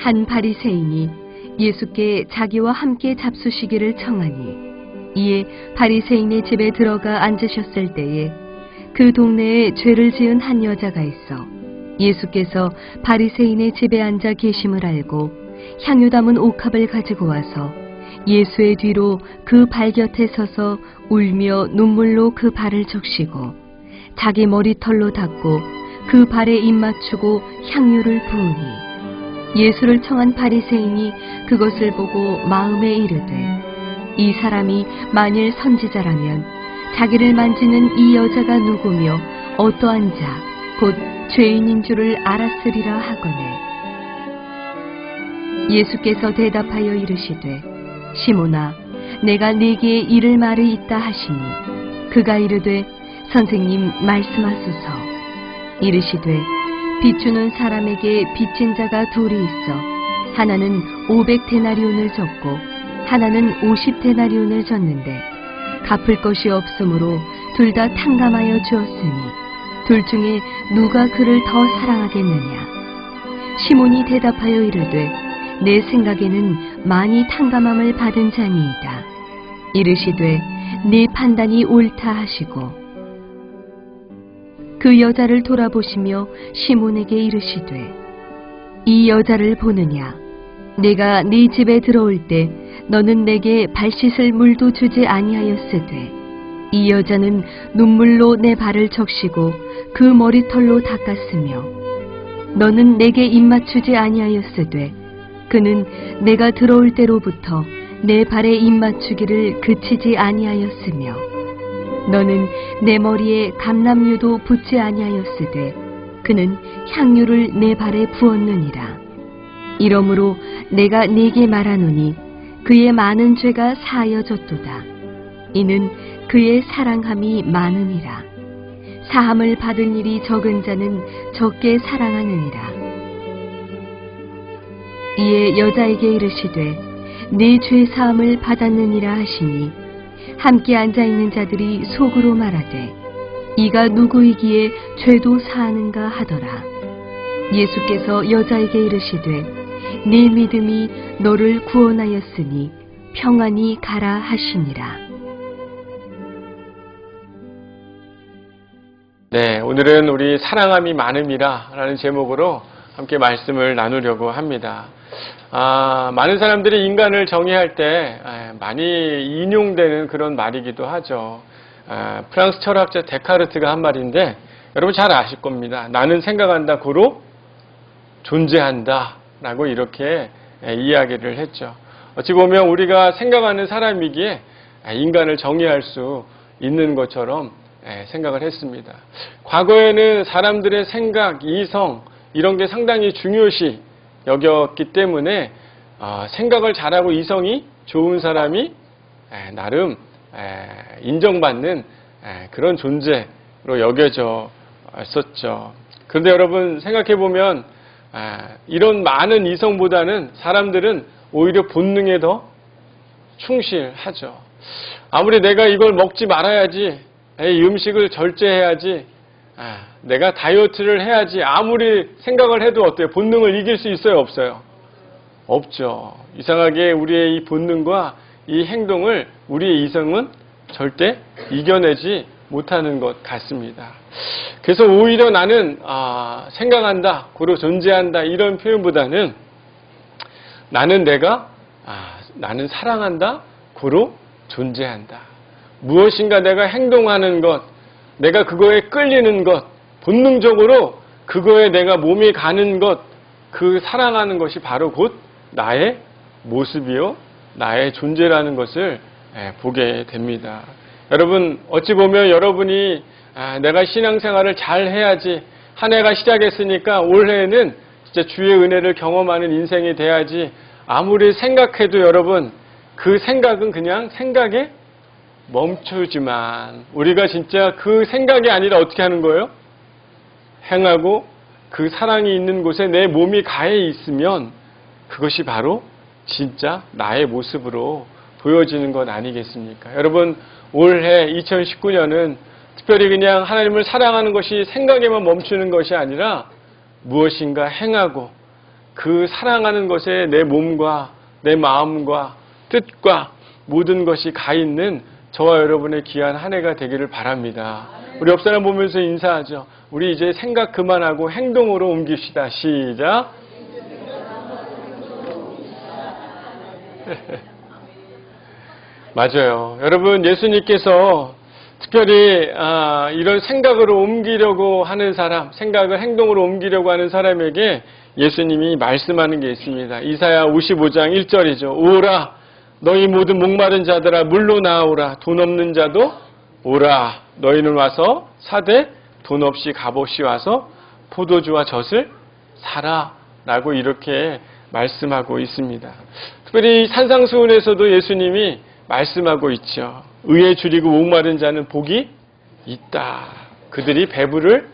한 바리새인이 예수께 자기와 함께 잡수시기를 청하니 이에 바리새인의 집에 들어가 앉으셨을 때에 그 동네에 죄를 지은 한 여자가 있어 예수께서 바리새인의 집에 앉아 계심을 알고 향유 담은 옥합을 가지고 와서 예수의 뒤로 그 발 곁에 서서 울며 눈물로 그 발을 적시고 자기 머리털로 닦고 그 발에 입 맞추고 향유를 부으니 예수를 청한 바리새인이 그것을 보고 마음에 이르되 이 사람이 만일 선지자라면 자기를 만지는 이 여자가 누구며 어떠한 자 곧 죄인인 줄을 알았으리라 하거늘. 예수께서 대답하여 이르시되 시몬아 내가 네게 이를 말이 있다 하시니 그가 이르되 선생님 말씀하소서. 이르시되 빚주는 사람에게 빚진 자가 둘이 있어 하나는 500데나리온을 졌고 하나는 50데나리온을 졌는데 갚을 것이 없으므로 둘 다 탕감하여 주었으니 둘 중에 누가 그를 더 사랑하겠느냐. 시몬이 대답하여 이르되 내 생각에는 많이 탕감함을 받은 자니이다. 이르시되 네 판단이 옳다 하시고 그 여자를 돌아보시며 시몬에게 이르시되 이 여자를 보느냐. 내가 네 집에 들어올 때 너는 내게 발 씻을 물도 주지 아니하였으되 이 여자는 눈물로 내 발을 적시고 그 머리털로 닦았으며 너는 내게 입 맞추지 아니하였으되 그는 내가 들어올 때로부터 내 발에 입 맞추기를 그치지 아니하였으며 너는 내 머리에 감람유도 붓지 아니하였으되 그는 향유를 내 발에 부었느니라. 이러므로 내가 네게 말하노니 그의 많은 죄가 사하여졌도다. 이는 그의 사랑함이 많으니라. 사함을 받은 일이 적은 자는 적게 사랑하느니라. 이에 여자에게 이르시되 네 죄 사함을 받았느니라 하시니 함께 앉아있는 자들이 속으로 말하되 이가 누구이기에 죄도 사하는가 하더라. 예수께서 여자에게 이르시되 네 믿음이 너를 구원하였으니 평안히 가라 하시니라. 네, 오늘은 우리 사랑함이 많음이라 라는 제목으로 함께 말씀을 나누려고 합니다. 많은 사람들이 인간을 정의할 때 많이 인용되는 그런 말이기도 하죠. 프랑스 철학자 데카르트가 한 말인데 여러분 잘 아실 겁니다. 나는 생각한다, 고로 존재한다 라고 이렇게 이야기를 했죠. 어찌 보면 우리가 생각하는 사람이기에 인간을 정의할 수 있는 것처럼 생각을 했습니다. 과거에는 사람들의 생각, 이성 이런 게 상당히 중요시 여겼기 때문에 생각을 잘하고 이성이 좋은 사람이 나름 인정받는 그런 존재로 여겨졌었죠. 그런데 여러분 생각해 보면 이런 많은 이성보다는 사람들은 오히려 본능에 더 충실하죠. 아무리 내가 이걸 먹지 말아야지, 이 음식을 절제해야지, 내가 다이어트를 해야지 아무리 생각을 해도 어때요? 본능을 이길 수 있어요? 없어요? 없죠. 이상하게 우리의 이 본능과 이 행동을 우리의 이성은 절대 이겨내지 못하는 것 같습니다. 그래서 오히려 나는 생각한다, 고로 존재한다 이런 표현보다는 나는 나는 사랑한다, 고로 존재한다. 무엇인가 내가 행동하는 것, 내가 그거에 끌리는 것, 본능적으로 그거에 내가 몸이 가는 것, 그 사랑하는 것이 바로 곧 나의 모습이요, 나의 존재라는 것을 보게 됩니다. 여러분, 어찌 보면 여러분이 내가 신앙생활을 잘 해야지, 한 해가 시작했으니까 올해는 진짜 주의 은혜를 경험하는 인생이 돼야지 아무리 생각해도 여러분 그 생각은 그냥 생각에 멈추지만 우리가 진짜 그 생각이 아니라 어떻게 하는 거예요? 행하고 그 사랑이 있는 곳에 내 몸이 가해 있으면 그것이 바로 진짜 나의 모습으로 보여지는 것 아니겠습니까? 여러분, 올해 2019년은 특별히 그냥 하나님을 사랑하는 것이 생각에만 멈추는 것이 아니라 무엇인가 행하고 그 사랑하는 것에 내 몸과 내 마음과 뜻과 모든 것이 가 있는 저와 여러분의 귀한 한 해가 되기를 바랍니다. 우리 옆 사람 보면서 인사하죠. 우리 이제 생각 그만하고 행동으로 옮깁시다. 시작. 맞아요. 여러분, 예수님께서 특별히 이런 생각으로 옮기려고 하는 사람, 생각을 행동으로 옮기려고 하는 사람에게 예수님이 말씀하는 게 있습니다. 이사야 55장 1절이죠. 오라 너희 모든 목마른 자들아 물로 나오라. 돈 없는 자도 오라. 너희는 와서 사되 돈 없이 값없이 와서 포도주와 젖을 사라. 라고 이렇게 말씀하고 있습니다. 특별히 산상수훈에서도 예수님이 말씀하고 있죠. 의에 줄이고 목마른 자는 복이 있다. 그들이 배부를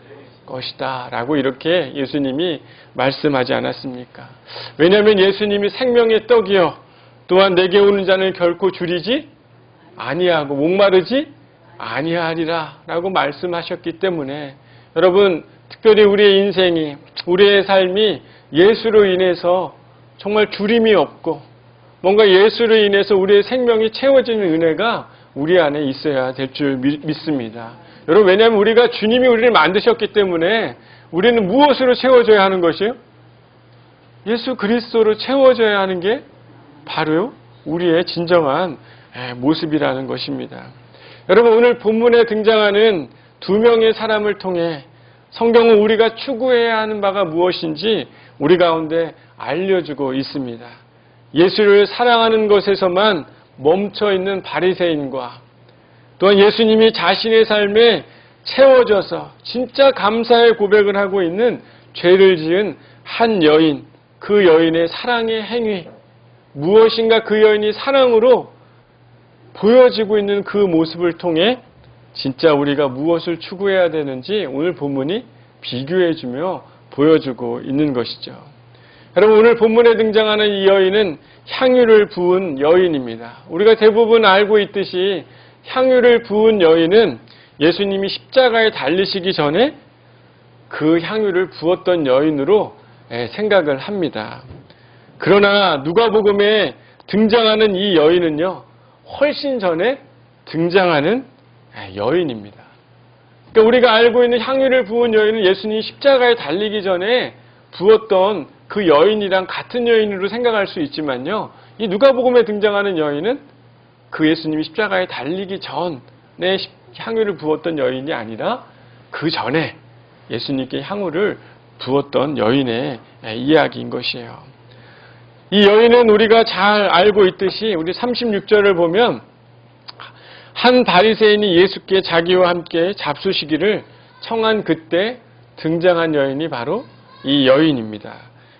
것이다. 라고 이렇게 예수님이 말씀하지 않았습니까? 왜냐하면 예수님이 생명의 떡이요. 또한 내게 오는 자는 결코 줄이지 아니하고 목마르지 아니하리라. 라고 말씀하셨기 때문에 여러분, 특별히 우리의 인생이, 우리의 삶이 예수로 인해서 정말 줄임이 없고 뭔가 예수로 인해서 우리의 생명이 채워지는 은혜가 우리 안에 있어야 될 줄 믿습니다. 여러분, 왜냐하면 우리가 주님이 우리를 만드셨기 때문에 우리는 무엇으로 채워져야 하는 것이요? 예수 그리스도로 채워져야 하는 게 바로 우리의 진정한 모습이라는 것입니다. 여러분, 오늘 본문에 등장하는 두 명의 사람을 통해 성경은 우리가 추구해야 하는 바가 무엇인지 우리 가운데 알려주고 있습니다. 예수를 사랑하는 것에서만 멈춰있는 바리새인과 또한 예수님이 자신의 삶에 채워져서 진짜 감사의 고백을 하고 있는 죄를 지은 한 여인, 그 여인의 사랑의 행위, 무엇인가 그 여인이 사랑으로 보여지고 있는 그 모습을 통해 진짜 우리가 무엇을 추구해야 되는지 오늘 본문이 비교해주며 보여주고 있는 것이죠. 여러분, 오늘 본문에 등장하는 이 여인은 향유를 부은 여인입니다. 우리가 대부분 알고 있듯이 향유를 부은 여인은 예수님이 십자가에 달리시기 전에 그 향유를 부었던 여인으로 생각을 합니다. 그러나 누가복음에 등장하는 이 여인은요, 훨씬 전에 등장하는 여인입니다. 그러니까 우리가 알고 있는 향유를 부은 여인은 예수님이 십자가에 달리기 전에 부었던 그 여인이랑 같은 여인으로 생각할 수 있지만요, 이 누가복음에 등장하는 여인은 그 예수님이 십자가에 달리기 전에 향유를 부었던 여인이 아니라 그 전에 예수님께 향유를 부었던 여인의 이야기인 것이에요. 이 여인은 우리가 잘 알고 있듯이 우리 36절을 보면 한 바리새인이 예수께 자기와 함께 잡수시기를 청한 그때 등장한 여인이 바로 이 여인입니다.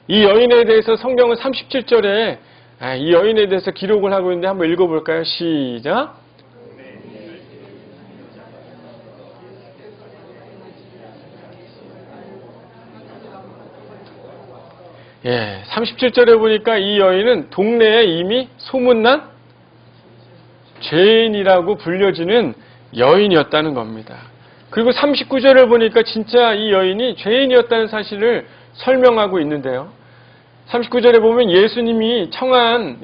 이 여인에 대해서 성경은 37절에 이 여인에 대해서 기록을 하고 있는데 한번 읽어볼까요? 시작. 37절에 보니까 이 여인은 동네에 이미 소문난 죄인이라고 불려지는 여인이었다는 겁니다. 그리고 39절을 보니까 진짜 이 여인이 죄인이었다는 사실을 설명하고 있는데요. 39절에 보면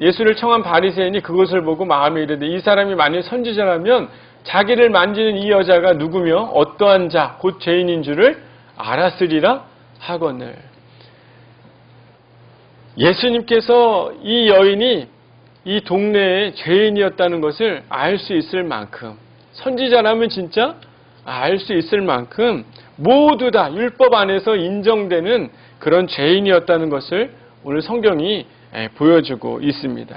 예수를 청한 바리새인이 그것을 보고 마음에 이르되 이 사람이 만일 선지자라면 자기를 만지는 이 여자가 누구며 어떠한 자, 곧 죄인인 줄을 알았으리라 하거늘. 예수님께서 이 여인이 이 동네의 죄인이었다는 것을 알 수 있을 만큼, 선지자라면 진짜 알 수 있을 만큼 모두 다 율법 안에서 인정되는 그런 죄인이었다는 것을 오늘 성경이 보여주고 있습니다.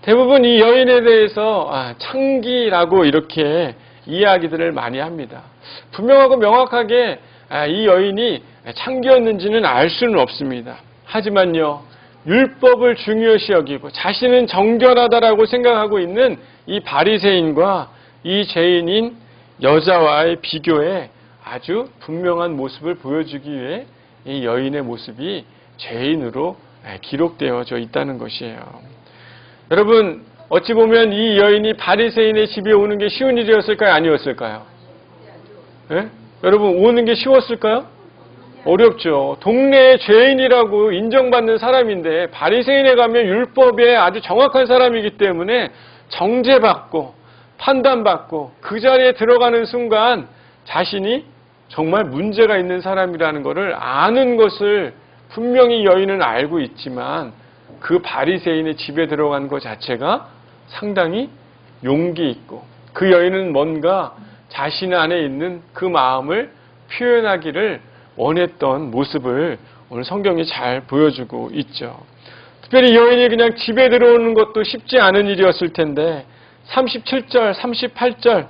대부분 이 여인에 대해서 창기라고 이렇게 이야기들을 많이 합니다. 분명하고 명확하게 이 여인이 창기였는지는 알 수는 없습니다. 하지만요, 율법을 중요시 여기고 자신은 정결하다라고 생각하고 있는 이 바리새인과 이 죄인인 여자와의 비교에 아주 분명한 모습을 보여주기 위해 이 여인의 모습이 죄인으로 기록되어져 있다는 것이에요. 여러분, 어찌 보면 이 여인이 바리새인의 집에 오는 게 쉬운 일이었을까요? 아니었을까요? 네? 여러분, 오는 게 쉬웠을까요? 어렵죠. 동네의 죄인이라고 인정받는 사람인데 바리새인에 가면 율법에 아주 정확한 사람이기 때문에 정죄받고 판단받고 그 자리에 들어가는 순간 자신이 정말 문제가 있는 사람이라는 것을 아는 것을 분명히 여인은 알고 있지만 그 바리새인의 집에 들어간 것 자체가 상당히 용기 있고 그 여인은 뭔가 자신 안에 있는 그 마음을 표현하기를 원했던 모습을 오늘 성경이 잘 보여주고 있죠. 특별히 여인이 그냥 집에 들어오는 것도 쉽지 않은 일이었을 텐데 37절, 38절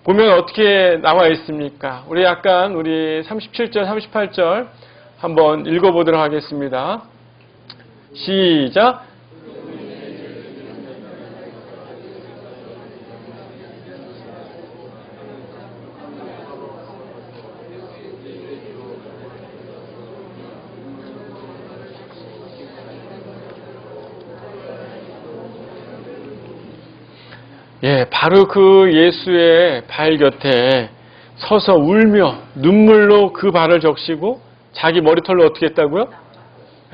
보면 어떻게 나와 있습니까? 우리 37절, 38절 한번 읽어보도록 하겠습니다. 시작! 예, 바로 그 예수의 발 곁에 서서 울며 눈물로 그 발을 적시고 자기 머리털로 어떻게 했다고요?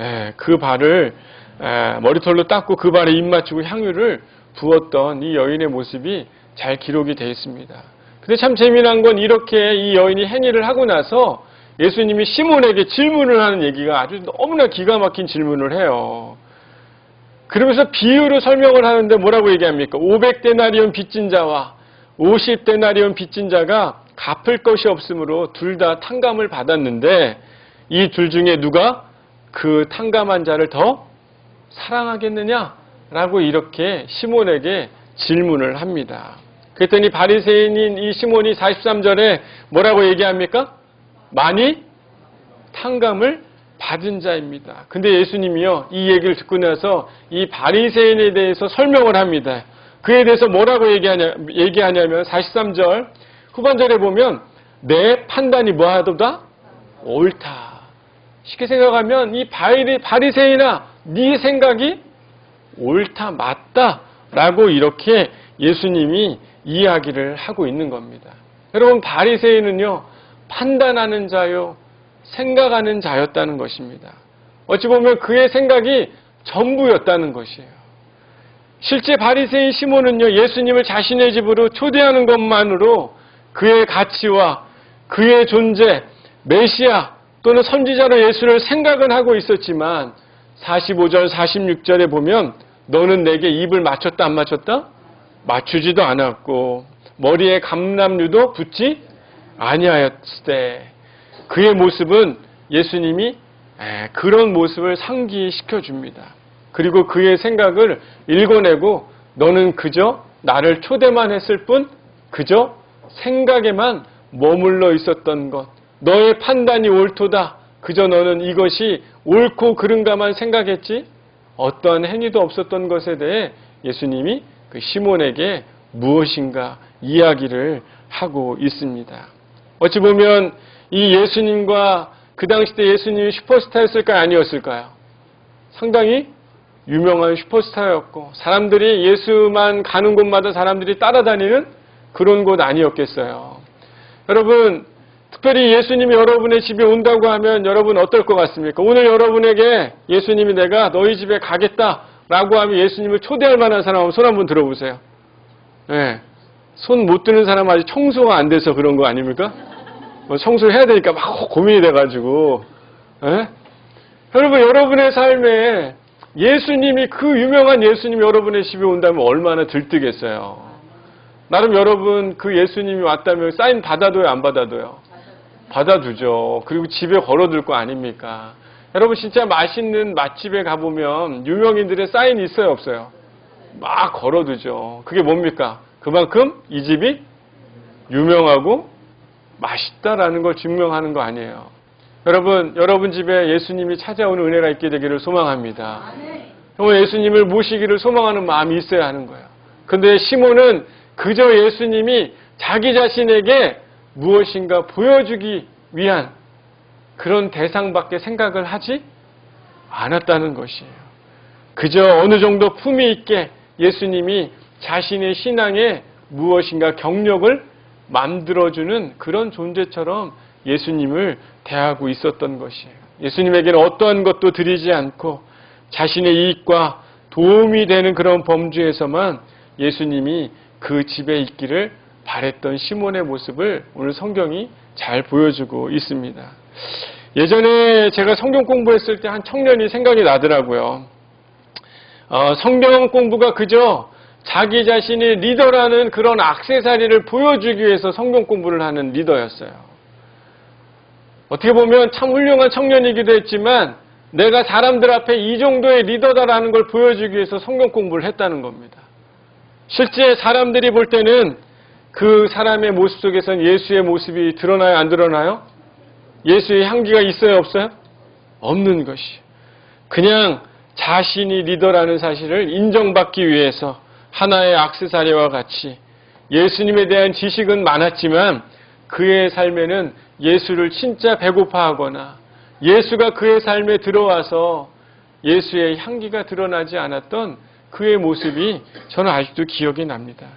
예, 그 발을 머리털로 닦고 그 발에 입 맞추고 향유를 부었던 이 여인의 모습이 잘 기록이 되어 있습니다. 근데 참 재미난 건 이렇게 이 여인이 행위를 하고 나서 예수님이 시몬에게 질문을 하는 얘기가 아주 너무나 기가 막힌 질문을 해요. 그러면서 비유로 설명을 하는데 뭐라고 얘기합니까? 500데나리온 빚진 자와 50데나리온 빚진 자가 갚을 것이 없으므로 둘 다 탕감을 받았는데 이 둘 중에 누가 그 탕감한 자를 더 사랑하겠느냐라고 이렇게 시몬에게 질문을 합니다. 그랬더니 바리새인인 이 시몬이 43절에 뭐라고 얘기합니까? 많이 탕감을 받은 자입니다. 근데 예수님이요, 이 얘기를 듣고 나서 이 바리새인에 대해서 설명을 합니다. 그에 대해서 뭐라고 얘기하냐면 43절 후반절에 보면 내 판단이 뭐하도다? 옳다. 쉽게 생각하면 이 바리새인아, 네 생각이 옳다, 맞다 라고 이렇게 예수님이 이야기를 하고 있는 겁니다. 여러분, 바리새인은요, 판단하는 자요, 생각하는 자였다는 것입니다. 어찌 보면 그의 생각이 전부였다는 것이에요. 실제 바리새인 시몬은요, 예수님을 자신의 집으로 초대하는 것만으로 그의 가치와 그의 존재, 메시아 또는 선지자로 예수를 생각은 하고 있었지만 45절, 46절에 보면 너는 내게 입을 맞췄다 안 맞췄다? 맞추지도 않았고 머리에 감람류도 붙지 아니하였을 때 그의 모습은 예수님이 그런 모습을 상기시켜 줍니다. 그리고 그의 생각을 읽어내고 너는 그저 나를 초대만 했을 뿐 그저 생각에만 머물러 있었던 것, 너의 판단이 옳도다. 그저 너는 이것이 옳고 그른가만 생각했지 어떠한 행위도 없었던 것에 대해 예수님이 그 시몬에게 무엇인가 이야기를 하고 있습니다. 어찌 보면 이 예수님과 그 당시 때 예수님이 슈퍼스타였을까요? 아니었을까요? 상당히 유명한 슈퍼스타였고 사람들이 예수만 가는 곳마다 사람들이 따라다니는 그런 곳 아니었겠어요. 여러분, 특별히 예수님이 여러분의 집에 온다고 하면 여러분 어떨 것 같습니까? 오늘 여러분에게 예수님이 내가 너희 집에 가겠다라고 하면 예수님을 초대할 만한 사람 손 한번 들어보세요. 네. 손 못 드는 사람 아직 청소가 안 돼서 그런 거 아닙니까? 청소를 해야 되니까 막 고민이 돼가지고. 네? 여러분, 여러분의 삶에 예수님이 그 유명한 예수님이 여러분의 집에 온다면 얼마나 들뜨겠어요. 나름 여러분 그 예수님이 왔다면 사인 받아둬요, 안 받아둬요? 받아두죠. 그리고 집에 걸어둘 거 아닙니까? 여러분 진짜 맛있는 맛집에 가보면 유명인들의 사인이 있어요, 없어요? 막 걸어두죠. 그게 뭡니까? 그만큼 이 집이 유명하고 맛있다라는 걸 증명하는 거 아니에요. 여러분 집에 예수님이 찾아오는 은혜가 있게 되기를 소망합니다. 정말 예수님을 모시기를 소망하는 마음이 있어야 하는 거예요. 그런데 시몬은 그저 예수님이 자기 자신에게 무엇인가 보여주기 위한 그런 대상밖에 생각을 하지 않았다는 것이에요. 그저 어느 정도 품위 있게 예수님이 자신의 신앙에 무엇인가 경력을 만들어주는 그런 존재처럼 예수님을 대하고 있었던 것이에요. 예수님에게는 어떠한 것도 드리지 않고 자신의 이익과 도움이 되는 그런 범주에서만 예수님이 그 집에 있기를 바랬던 시몬의 모습을 오늘 성경이 잘 보여주고 있습니다. 예전에 제가 성경 공부했을 때 한 청년이 생각이 나더라고요. 성경 공부가 그저 자기 자신이 리더라는 그런 액세서리를 보여주기 위해서 성경 공부를 하는 리더였어요. 어떻게 보면 참 훌륭한 청년이기도 했지만 내가 사람들 앞에 이 정도의 리더다라는 걸 보여주기 위해서 성경 공부를 했다는 겁니다. 실제 사람들이 볼 때는 그 사람의 모습 속에서는 예수의 모습이 드러나요, 안 드러나요? 예수의 향기가 있어요, 없어요? 없는 것이. 그냥 자신이 리더라는 사실을 인정받기 위해서 하나의 액세서리와 같이 예수님에 대한 지식은 많았지만 그의 삶에는 예수를 진짜 배고파하거나 예수가 그의 삶에 들어와서 예수의 향기가 드러나지 않았던 그의 모습이 저는 아직도 기억이 납니다.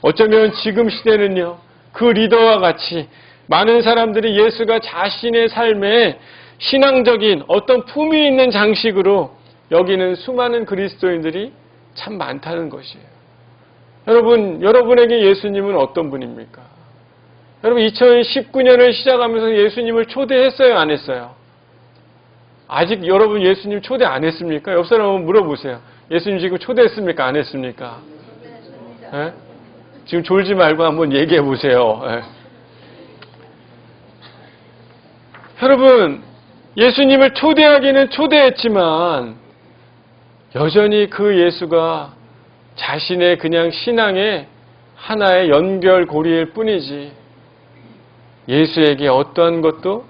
어쩌면 지금 시대는요, 그 리더와 같이 많은 사람들이 예수가 자신의 삶에 신앙적인 어떤 품위 있는 장식으로 여기는 수많은 그리스도인들이 참 많다는 것이에요. 여러분에게 예수님은 어떤 분입니까? 여러분 2019년을 시작하면서 예수님을 초대했어요, 안 했어요? 아직 여러분 예수님 초대 안 했습니까? 옆 사람 한번 물어보세요. 예수님 지금 초대했습니까? 안 했습니까? 네? 지금 졸지 말고 한번 얘기해 보세요. 네. 여러분, 예수님을 초대하기는 초대했지만 여전히 그 예수가 자신의 그냥 신앙의 하나의 연결고리일 뿐이지 예수에게 어떠한 것도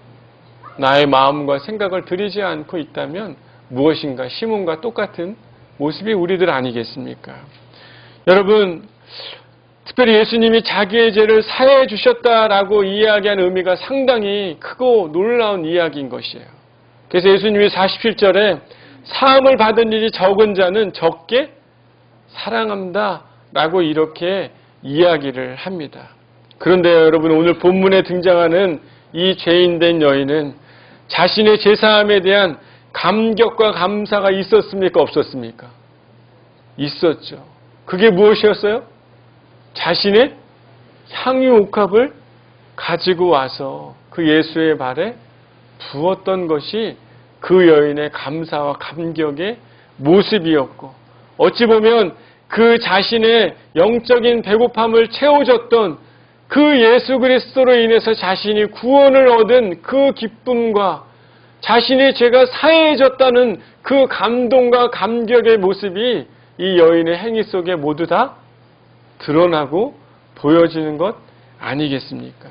나의 마음과 생각을 들이지 않고 있다면 무엇인가 시몬과 똑같은 모습이 우리들 아니겠습니까? 여러분, 특별히 예수님이 자기의 죄를 사해 주셨다라고 이야기한 의미가 상당히 크고 놀라운 이야기인 것이에요. 그래서 예수님이 47절에 사함을 받은 일이 적은 자는 적게 사랑한다라고 이렇게 이야기를 합니다. 그런데 여러분, 오늘 본문에 등장하는 이 죄인된 여인은 자신의 죄사함에 대한 감격과 감사가 있었습니까? 없었습니까? 있었죠. 그게 무엇이었어요? 자신의 향유 옥합을 가지고 와서 그 예수의 발에 부었던 것이 그 여인의 감사와 감격의 모습이었고, 어찌 보면 그 자신의 영적인 배고픔을 채워줬던 그 예수 그리스도로 인해서 자신이 구원을 얻은 그 기쁨과 자신의 죄가 사해졌다는 그 감동과 감격의 모습이 이 여인의 행위 속에 모두 다 드러나고 보여지는 것 아니겠습니까?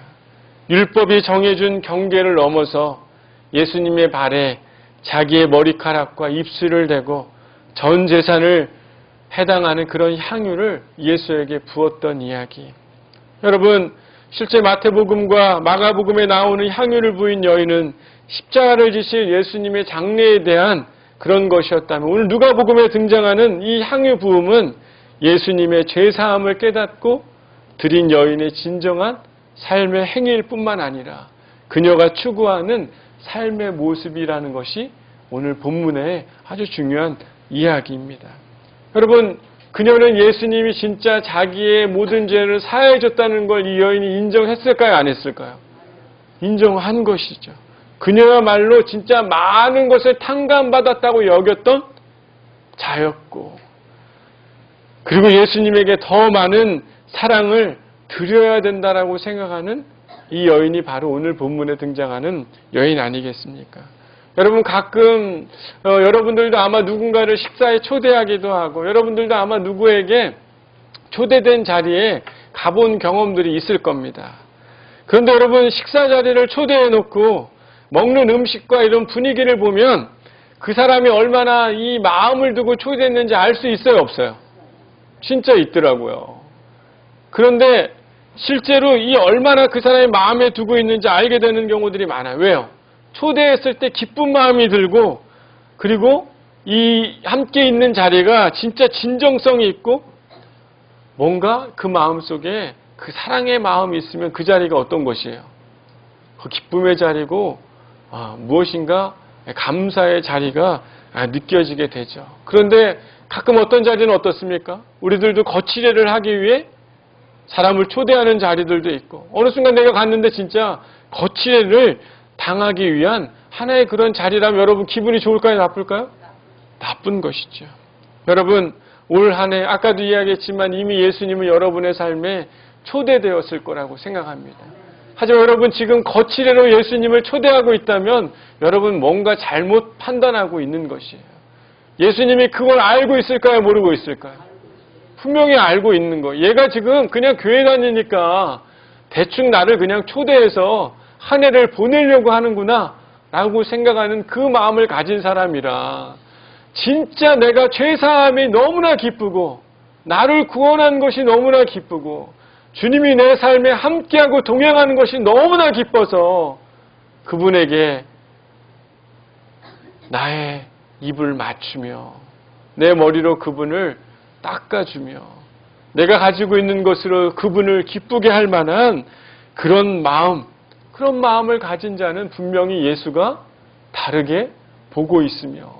율법이 정해준 경계를 넘어서 예수님의 발에 자기의 머리카락과 입술을 대고 전 재산을 해당하는 그런 향유를 예수에게 부었던 이야기. 여러분, 실제 마태복음과 마가복음에 나오는 향유를 부인 여인은 십자가를 지실 예수님의 장례에 대한 그런 것이었다면, 오늘 누가복음에 등장하는 이 향유 부음은 예수님의 죄사함을 깨닫고 드린 여인의 진정한 삶의 행위일 뿐만 아니라 그녀가 추구하는 삶의 모습이라는 것이 오늘 본문의 아주 중요한 이야기입니다. 여러분, 그녀는 예수님이 진짜 자기의 모든 죄를 사해줬다는 걸 이 여인이 인정했을까요? 안 했을까요? 인정한 것이죠. 그녀야말로 진짜 많은 것을 탕감받았다고 여겼던 자였고, 그리고 예수님에게 더 많은 사랑을 드려야 된다라고 생각하는 이 여인이 바로 오늘 본문에 등장하는 여인 아니겠습니까? 여러분, 가끔 여러분들도 아마 누군가를 식사에 초대하기도 하고 여러분들도 아마 누구에게 초대된 자리에 가본 경험들이 있을 겁니다. 그런데 여러분, 식사 자리를 초대해 놓고 먹는 음식과 이런 분위기를 보면 그 사람이 얼마나 이 마음을 두고 초대했는지 알 수 있어요, 없어요? 진짜 있더라고요. 그런데 실제로 이 얼마나 그 사람이 마음에 두고 있는지 알게 되는 경우들이 많아요. 왜요? 초대했을 때 기쁜 마음이 들고, 그리고 이 함께 있는 자리가 진짜 진정성이 있고 뭔가 그 마음 속에 그 사랑의 마음이 있으면 그 자리가 어떤 것이에요? 그 기쁨의 자리고 무엇인가 감사의 자리가 느껴지게 되죠. 그런데 가끔 어떤 자리는 어떻습니까? 우리들도 거치례를 하기 위해 사람을 초대하는 자리들도 있고 어느 순간 내가 갔는데 진짜 거치례를 당하기 위한 하나의 그런 자리라면 여러분 기분이 좋을까요? 나쁠까요? 나쁜 것이죠. 여러분 올 한 해 아까도 이야기했지만 이미 예수님은 여러분의 삶에 초대되었을 거라고 생각합니다. 하지만 여러분 지금 거치례로 예수님을 초대하고 있다면 여러분 뭔가 잘못 판단하고 있는 것이에요. 예수님이 그걸 알고 있을까요? 모르고 있을까요? 분명히 알고 있는 거. 얘가 지금 그냥 교회 다니니까 대충 나를 그냥 초대해서 한 해를 보내려고 하는구나 라고 생각하는 그 마음을 가진 사람이라 진짜 내가 죄사함이 너무나 기쁘고 나를 구원한 것이 너무나 기쁘고 주님이 내 삶에 함께하고 동행하는 것이 너무나 기뻐서 그분에게 나의 입을 맞추며 내 머리로 그분을 닦아주며 내가 가지고 있는 것으로 그분을 기쁘게 할 만한 그런 마음을 가진 자는 분명히 예수가 다르게 보고 있으며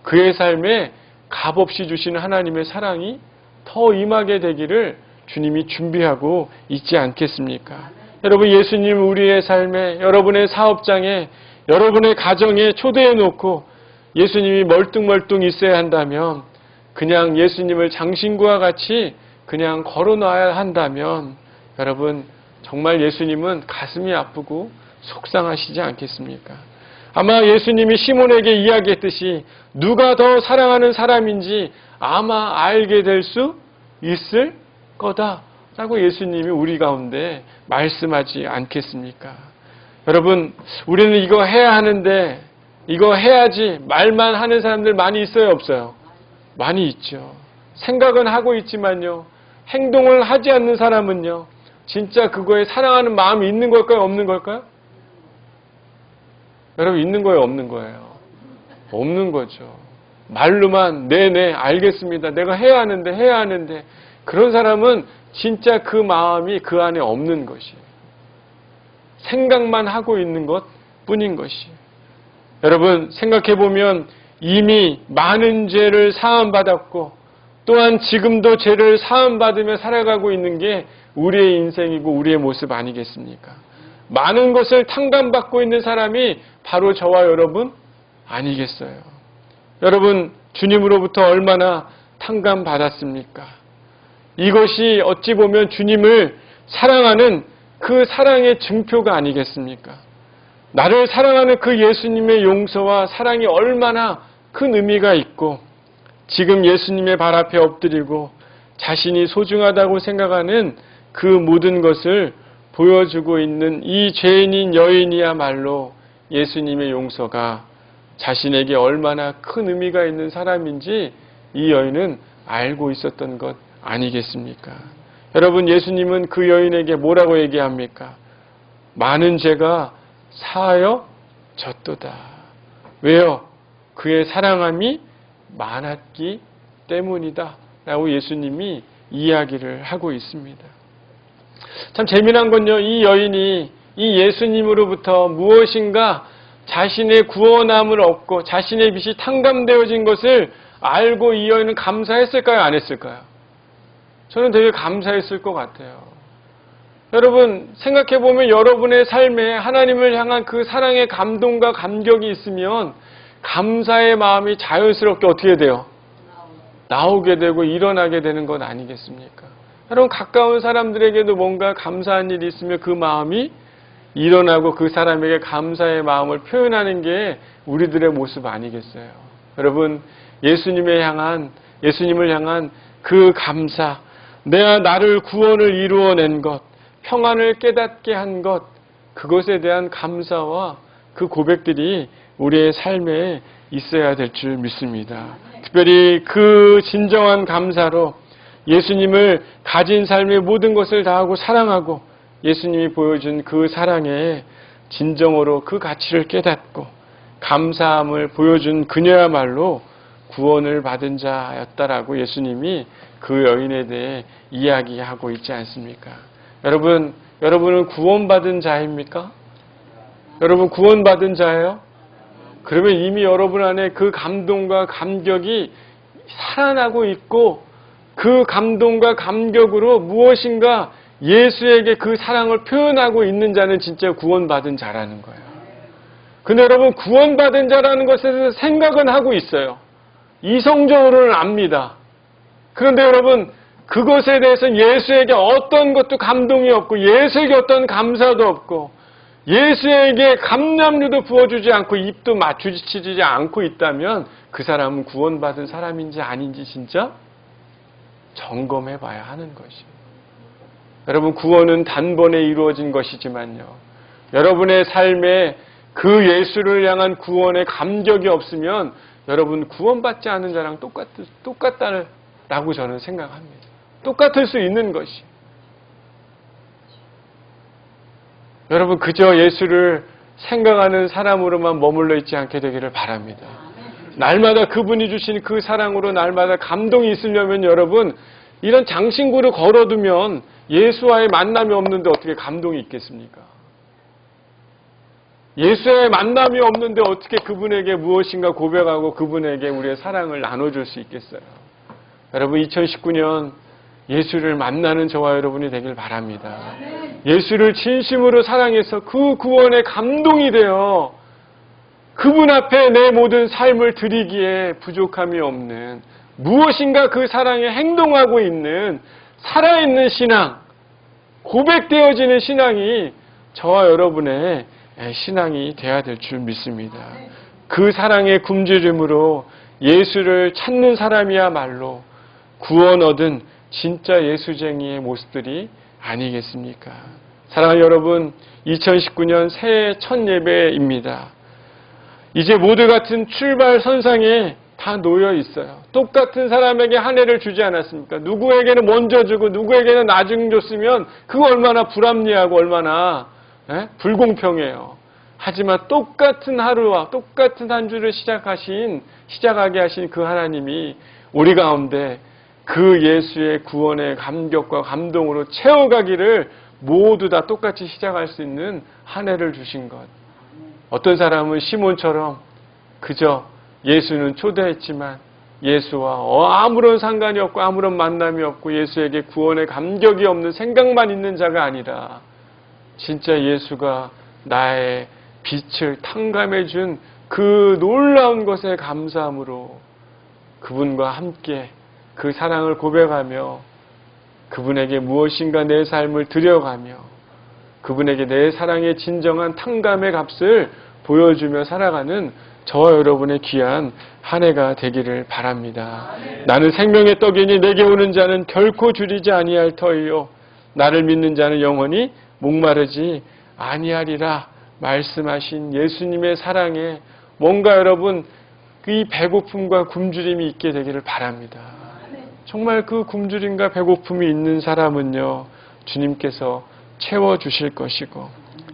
그의 삶에 값없이 주시는 하나님의 사랑이 더 임하게 되기를 주님이 준비하고 있지 않겠습니까? 여러분 예수님 우리의 삶에 여러분의 사업장에 여러분의 가정에 초대해 놓고 예수님이 멀뚱멀뚱 있어야 한다면 그냥 예수님을 장신구와 같이 그냥 걸어놔야 한다면 여러분 정말 예수님은 가슴이 아프고 속상하시지 않겠습니까? 아마 예수님이 시몬에게 이야기했듯이 누가 더 사랑하는 사람인지 아마 알게 될 수 있을 거다라고 예수님이 우리 가운데 말씀하지 않겠습니까? 여러분 우리는 이거 해야 하는데 이거 해야지 말만 하는 사람들 많이 있어요 없어요? 많이 있죠. 생각은 하고 있지만요 행동을 하지 않는 사람은요 진짜 그거에 사랑하는 마음이 있는 걸까요 없는 걸까요? 여러분 있는 거예요 없는 거예요? 없는 거죠. 말로만 네네 알겠습니다 내가 해야 하는데 그런 사람은 진짜 그 마음이 그 안에 없는 것이에요. 생각만 하고 있는 것 뿐인 것이에요. 여러분 생각해보면 이미 많은 죄를 사함받았고 또한 지금도 죄를 사함받으며 살아가고 있는 게 우리의 인생이고 우리의 모습 아니겠습니까? 많은 것을 탕감받고 있는 사람이 바로 저와 여러분 아니겠어요? 여러분 주님으로부터 얼마나 탕감받았습니까? 이것이 어찌 보면 주님을 사랑하는 그 사랑의 증표가 아니겠습니까? 나를 사랑하는 그 예수님의 용서와 사랑이 얼마나 큰 의미가 있고 지금 예수님의 발 앞에 엎드리고 자신이 소중하다고 생각하는 그 모든 것을 보여주고 있는 이 죄인인 여인이야말로 예수님의 용서가 자신에게 얼마나 큰 의미가 있는 사람인지 이 여인은 알고 있었던 것 아니겠습니까? 여러분 예수님은 그 여인에게 뭐라고 얘기합니까? 많은 죄가 사하여졌도다. 왜요? 그의 사랑함이 많았기 때문이다 라고 예수님이 이야기를 하고 있습니다. 참 재미난 건요, 이 여인이 이 예수님으로부터 무엇인가 자신의 구원함을 얻고 자신의 빚이 탕감되어진 것을 알고 이 여인은 감사했을까요? 안 했을까요? 저는 되게 감사했을 것 같아요. 여러분 생각해보면 여러분의 삶에 하나님을 향한 그 사랑의 감동과 감격이 있으면 감사의 마음이 자연스럽게 어떻게 돼요? 나오게 되고 일어나게 되는 건 아니겠습니까? 여러분 가까운 사람들에게도 뭔가 감사한 일이 있으면 그 마음이 일어나고 그 사람에게 감사의 마음을 표현하는 게 우리들의 모습 아니겠어요? 여러분 예수님을 향한 그 감사, 내가 나를 구원을 이루어낸 것, 평안을 깨닫게 한 것, 그것에 대한 감사와 그 고백들이 우리의 삶에 있어야 될 줄 믿습니다. 특별히 그 진정한 감사로 예수님을 가진 삶의 모든 것을 다하고 사랑하고 예수님이 보여준 그 사랑에 진정으로 그 가치를 깨닫고 감사함을 보여준 그녀야말로 구원을 받은 자였다라고 예수님이 그 여인에 대해 이야기하고 있지 않습니까? 여러분은 구원받은 자입니까? 여러분 구원받은 자예요? 그러면 이미 여러분 안에 그 감동과 감격이 살아나고 있고 그 감동과 감격으로 무엇인가 예수에게 그 사랑을 표현하고 있는 자는 진짜 구원받은 자라는 거예요. 근데 여러분 구원받은 자라는 것에 대해서 생각은 하고 있어요. 이성적으로는 압니다. 그런데 여러분 그것에 대해서 예수에게 어떤 것도 감동이 없고 예수에게 어떤 감사도 없고 예수에게 감람류도 부어주지 않고 입도 맞추지 않고 있다면 그 사람은 구원받은 사람인지 아닌지 진짜 점검해 봐야 하는 것이에요. 여러분 구원은 단번에 이루어진 것이지만요. 여러분의 삶에 그 예수를 향한 구원의 감격이 없으면 여러분 구원받지 않은 자랑 똑같다라고 저는 생각합니다. 똑같을 수 있는 것이. 여러분 그저 예수를 생각하는 사람으로만 머물러 있지 않게 되기를 바랍니다. 날마다 그분이 주신 그 사랑으로 날마다 감동이 있으려면 여러분 이런 장신구를 걸어두면 예수와의 만남이 없는데 어떻게 감동이 있겠습니까? 예수와의 만남이 없는데 어떻게 그분에게 무엇인가 고백하고 그분에게 우리의 사랑을 나눠줄 수 있겠어요? 여러분 2019년 예수를 만나는 저와 여러분이 되길 바랍니다. 예수를 진심으로 사랑해서 그 구원에 감동이 되어 그분 앞에 내 모든 삶을 드리기에 부족함이 없는 무엇인가 그 사랑에 행동하고 있는 살아있는 신앙, 고백되어지는 신앙이 저와 여러분의 신앙이 되어야 될 줄 믿습니다. 그 사랑의 굶주림으로 예수를 찾는 사람이야말로 구원 얻은 진짜 예수쟁이의 모습들이 아니겠습니까? 사랑하는 여러분, 2019년 새해 첫 예배입니다. 이제 모두 같은 출발 선상에 다 놓여 있어요. 똑같은 사람에게 한 해를 주지 않았습니까? 누구에게는 먼저 주고 누구에게는 나중 줬으면 그거 얼마나 불합리하고 얼마나 불공평해요. 하지만 똑같은 하루와 똑같은 한 주를 시작하게 하신 그 하나님이 우리 가운데 그 예수의 구원의 감격과 감동으로 채워가기를 모두 다 똑같이 시작할 수 있는 한 해를 주신 것. 어떤 사람은 시몬처럼 그저 예수는 초대했지만 예수와 아무런 상관이 없고 아무런 만남이 없고 예수에게 구원의 감격이 없는 생각만 있는 자가 아니라 진짜 예수가 나의 빛을 탕감해 준 그 놀라운 것에 감사함으로 그분과 함께 그 사랑을 고백하며 그분에게 무엇인가 내 삶을 드려가며 그분에게 내 사랑의 진정한 탕감의 값을 보여주며 살아가는 저와 여러분의 귀한 한 해가 되기를 바랍니다. 나는 생명의 떡이니 내게 오는 자는 결코 줄이지 아니할 터이요 나를 믿는 자는 영원히 목마르지 아니하리라 말씀하신 예수님의 사랑에 뭔가 여러분 이 배고픔과 굶주림이 있게 되기를 바랍니다. 정말 그 굶주림과 배고픔이 있는 사람은요 주님께서 채워주실 것이고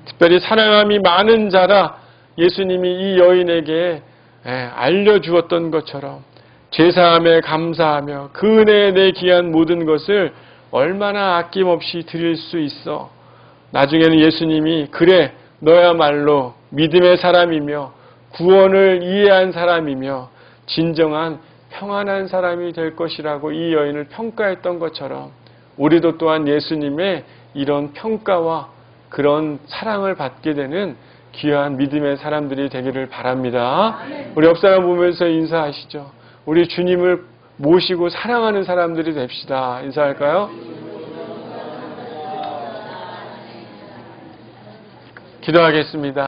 특별히 사랑함이 많은 자라 예수님이 이 여인에게 알려주었던 것처럼 제사함에 감사하며 그 은혜에 내 귀한 모든 것을 얼마나 아낌없이 드릴 수 있어. 나중에는 예수님이 그래 너야말로 믿음의 사람이며 구원을 이해한 사람이며 진정한 평안한 사람이 될 것이라고 이 여인을 평가했던 것처럼 우리도 또한 예수님의 이런 평가와 그런 사랑을 받게 되는 귀한 믿음의 사람들이 되기를 바랍니다. 우리 옆 사람 보면서 인사하시죠. 우리 주님을 모시고 사랑하는 사람들이 됩시다. 인사할까요? 기도하겠습니다.